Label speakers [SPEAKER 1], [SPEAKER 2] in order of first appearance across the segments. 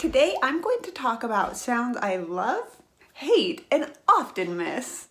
[SPEAKER 1] Today I'm going to talk about sounds I love, hate, and often miss.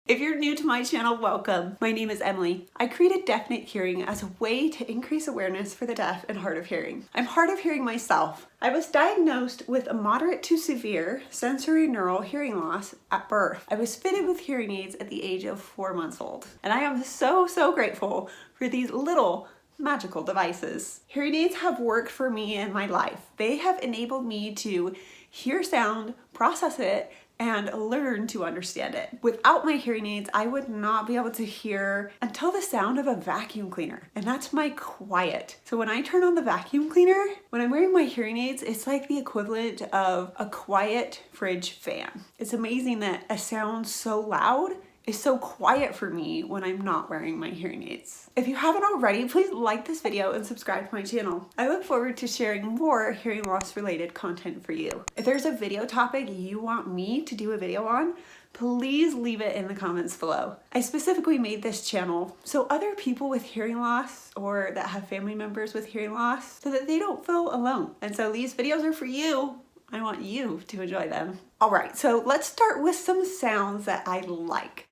[SPEAKER 1] If you're new to my channel, welcome. My name is Emily. I created Definite Hearing as a way to increase awareness for the deaf and hard of hearing. I'm hard of hearing myself. I was diagnosed with a moderate to severe sensory neural hearing loss at birth. I was fitted with hearing aids at the age of 4 months old. And I am so grateful for these little magical devices. Hearing aids have worked for me in my life. They have enabled me to hear sound, process it, and learn to understand it. Without my hearing aids, I would not be able to hear until the sound of a vacuum cleaner, and that's my quiet. So when I turn on the vacuum cleaner, when I'm wearing my hearing aids, it's like the equivalent of a quiet fridge fan. It's amazing that a sound so loud is so quiet for me when I'm not wearing my hearing aids. If you haven't already, please like this video and subscribe to my channel. I look forward to sharing more hearing loss related content for you. If there's a video topic you want me to do a video on, please leave it in the comments below. I specifically made this channel so other people with hearing loss or that have family members with hearing loss so that they don't feel alone. And so these videos are for you. I want you to enjoy them. All right, so let's start with some sounds that I like.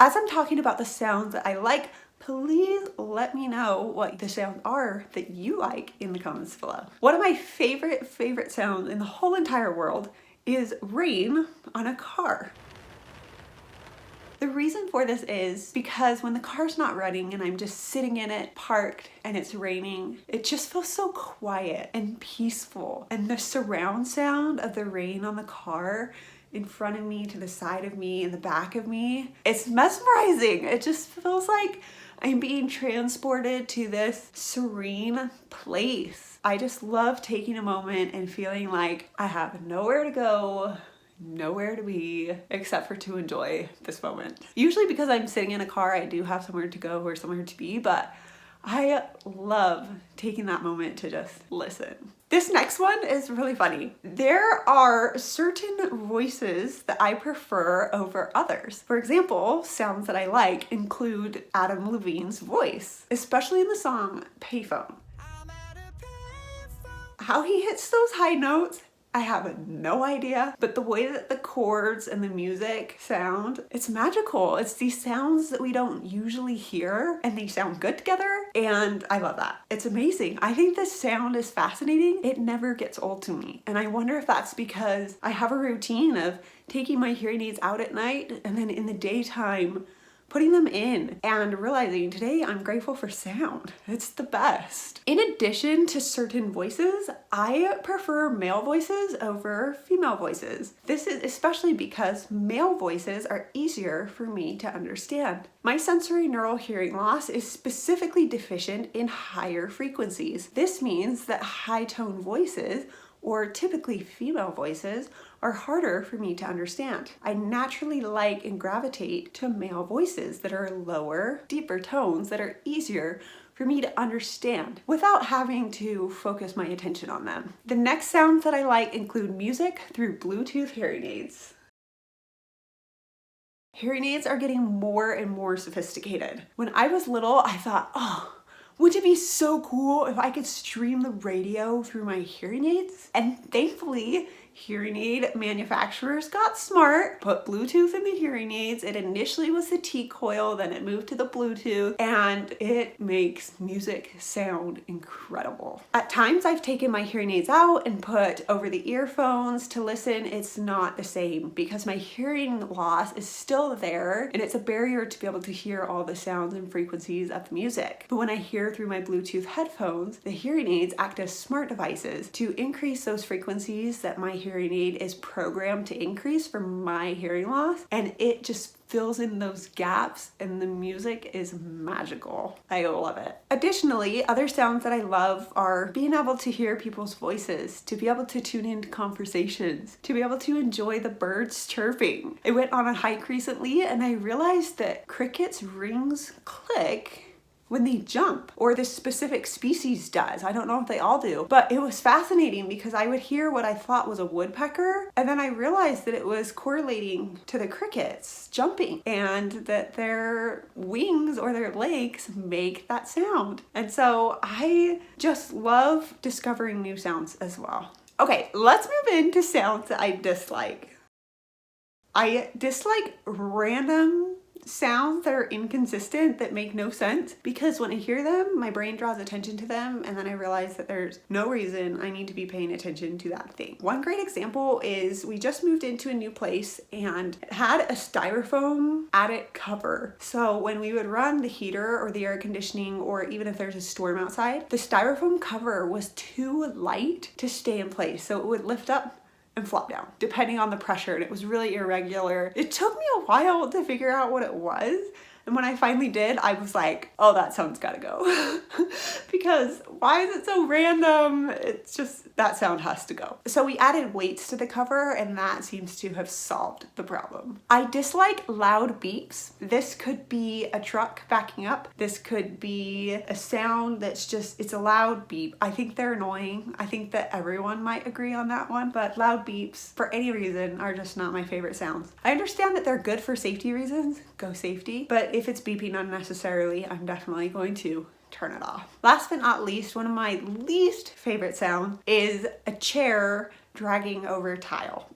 [SPEAKER 1] As I'm talking about the sounds that I like, please let me know what the sounds are that you like in the comments below. One of my favorite sounds in the whole entire world is rain on a car. The reason for this is because when the car's not running and I'm just sitting in it, parked, and it's raining, it just feels so quiet and peaceful. And the surround sound of the rain on the car in front of me, to the side of me, in the back of me, it's mesmerizing. It just feels like I'm being transported to this serene place. I just love taking a moment and feeling like I have nowhere to go, nowhere to be, except for to enjoy this moment. Usually because I'm sitting in a car, I do have somewhere to go or somewhere to be, but I love taking that moment to just listen. This next one is really funny. There are certain voices that I prefer over others. For example, sounds that I like include Adam Levine's voice, especially in the song Payphone. How he hits those high notes, I have no idea, but the way that the chords and the music sound, it's magical. It's these sounds that we don't usually hear and they sound good together, and I love that. It's amazing. I think this sound is fascinating. It never gets old to me, and I wonder if that's because I have a routine of taking my hearing aids out at night and then in the daytime putting them in and realizing today I'm grateful for sound. It's the best. In addition to certain voices, I prefer male voices over female voices. This is especially because male voices are easier for me to understand. My sensory neural hearing loss is specifically deficient in higher frequencies. This means that high tone voices, or typically female voices, are harder for me to understand. I naturally like and gravitate to male voices that are lower, deeper tones that are easier for me to understand without having to focus my attention on them. The next sounds that I like include music through Bluetooth hearing aids. Hearing aids are getting more and more sophisticated. When I was little, I thought, wouldn't it be so cool if I could stream the radio through my hearing aids? And thankfully, hearing aid manufacturers got smart, put Bluetooth in the hearing aids. It initially was the T-coil, then it moved to the Bluetooth, and it makes music sound incredible. At times I've taken my hearing aids out and put over the earphones to listen. It's not the same because my hearing loss is still there and it's a barrier to be able to hear all the sounds and frequencies of the music. But when I hear through my Bluetooth headphones, the hearing aids act as smart devices to increase those frequencies that my hearing aid is programmed to increase for my hearing loss, and it just fills in those gaps and the music is magical. I love it. Additionally, other sounds that I love are being able to hear people's voices, to be able to tune into conversations, to be able to enjoy the birds chirping. I went on a hike recently and I realized that crickets' rings click when they jump, or this specific species does. I don't know if they all do, but it was fascinating because I would hear what I thought was a woodpecker, and then I realized that it was correlating to the crickets jumping and that their wings or their legs make that sound. And so I just love discovering new sounds as well. Okay, let's move into sounds that I dislike. I dislike random sounds that are inconsistent, that make no sense, because when I hear them, my brain draws attention to them, and then I realize that there's no reason I need to be paying attention to that thing. One great example is we just moved into a new place and it had a styrofoam attic cover. So when we would run the heater or the air conditioning, or even if there's a storm outside, the styrofoam cover was too light to stay in place. So it would lift up and flop down depending on the pressure, and it was really irregular. It took me a while to figure out what it was, and when I finally did, I was like, oh, that sound's gotta go. Because why is it so random? It's just, that sound has to go. So we added weights to the cover, and that seems to have solved the problem. I dislike loud beeps. This could be a truck backing up. This could be a sound that's just, it's a loud beep. I think they're annoying. I think that everyone might agree on that one, but loud beeps, for any reason, are just not my favorite sounds. I understand that they're good for safety reasons, go safety, but if it's beeping unnecessarily, I'm definitely going to turn it off. Last but not least, one of my least favorite sounds is a chair dragging over tile.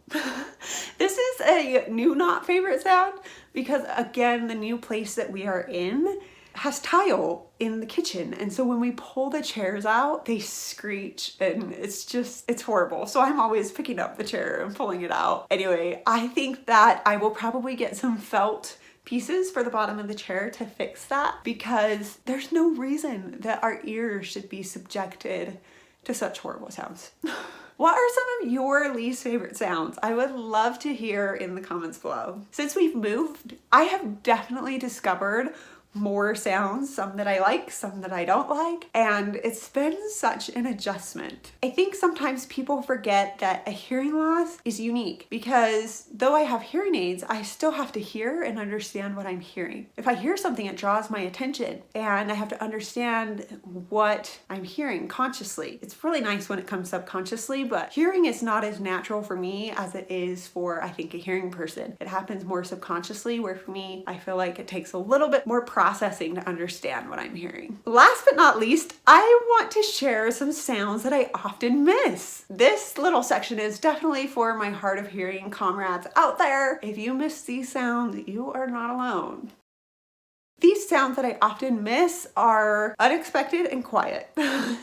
[SPEAKER 1] This is a new not favorite sound because, again, the new place that we are in has tile in the kitchen, and so when we pull the chairs out, they screech, and it's horrible. So I'm always picking up the chair and pulling it out. Anyway, I think that I will probably get some felt pieces for the bottom of the chair to fix that, because there's no reason that our ears should be subjected to such horrible sounds. What are some of your least favorite sounds? I would love to hear in the comments below. Since we've moved, I have definitely discovered more sounds, some that I like, some that I don't like, and it's been such an adjustment. I think sometimes people forget that a hearing loss is unique, because though I have hearing aids, I still have to hear and understand what I'm hearing. If I hear something, it draws my attention, and I have to understand what I'm hearing consciously. It's really nice when it comes subconsciously, but hearing is not as natural for me as it is for, I think, a hearing person. It happens more subconsciously, where for me, I feel like it takes a little bit more processing to understand what I'm hearing. Last but not least, I want to share some sounds that I often miss. This little section is definitely for my hard of hearing comrades out there. If you miss these sounds, you are not alone. These sounds that I often miss are unexpected and quiet.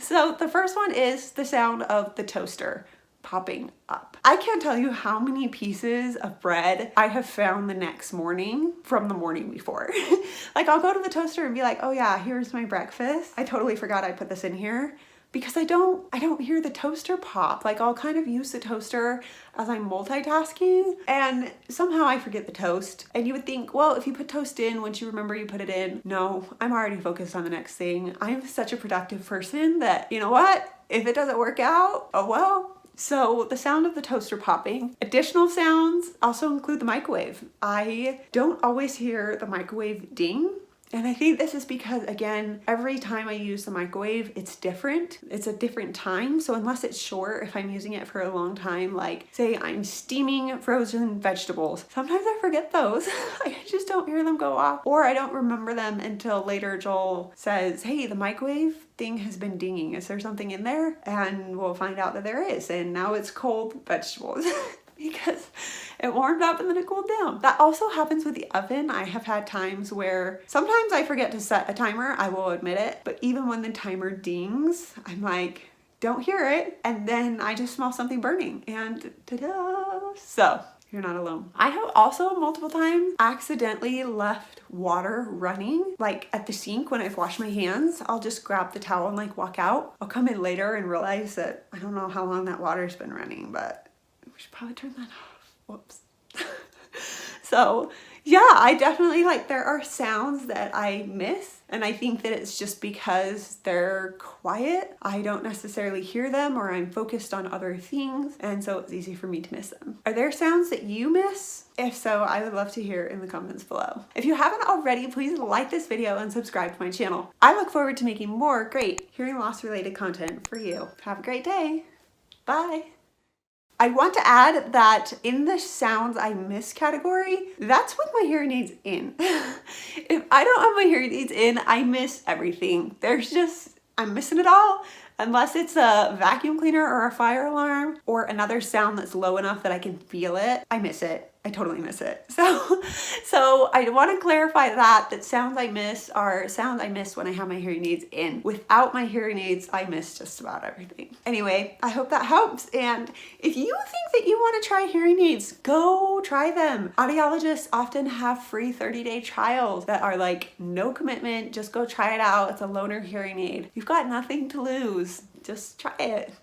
[SPEAKER 1] So the first one is the sound of the toaster popping up. I can't tell you how many pieces of bread I have found the next morning from the morning before. Like, I'll go to the toaster and be like, oh yeah, here's my breakfast. I totally forgot I put this in here, because I don't hear the toaster pop. Like, I'll kind of use the toaster as I'm multitasking, and somehow I forget the toast. And you would think, well, if you put toast in, once you remember you put it in. No, I'm already focused on the next thing. I'm such a productive person that, you know what? If it doesn't work out, oh well. So the sound of the toaster popping. Additional sounds also include the microwave. I don't always hear the microwave ding. And I think this is because, again, every time I use the microwave, it's different. It's a different time. So unless it's short, if I'm using it for a long time, like say I'm steaming frozen vegetables, sometimes I forget those. I just don't hear them go off, or I don't remember them until later Joel says, hey, the microwave thing has been dinging. Is there something in there? And we'll find out that there is. And now it's cold vegetables. Because it warmed up and then it cooled down. That also happens with the oven. I have had times where sometimes I forget to set a timer, I will admit it, but even when the timer dings, I'm like, don't hear it, and then I just smell something burning, and ta-da! So, you're not alone. I have also multiple times accidentally left water running, like at the sink when I've washed my hands. I'll just grab the towel and like walk out. I'll come in later and realize that I don't know how long that water's been running, but we should probably turn that off. Whoops. So Yeah, I definitely there are sounds that I miss, and I think that it's just because they're quiet. I don't necessarily hear them, or I'm focused on other things, and so it's easy for me to miss them. Are there sounds that you miss? If so, I would love to hear in the comments below. If you haven't already, please like this video and subscribe to my channel. I look forward to making more great hearing loss related content for you. Have a great day. Bye. I want to add that in the sounds I miss category, that's with my hearing aids in. If I don't have my hearing aids in, I miss everything. I'm missing it all. Unless it's a vacuum cleaner or a fire alarm or another sound that's low enough that I can feel it, I miss it. I totally miss it. So I want to clarify that sounds I miss are sounds I miss when I have my hearing aids in. Without my hearing aids, I miss just about everything. Anyway, I hope that helps. And if you think that you want to try hearing aids, go try them. Audiologists often have free 30-day trials that are no commitment. Just go try it out. It's a loaner hearing aid. You've got nothing to lose. Just try it.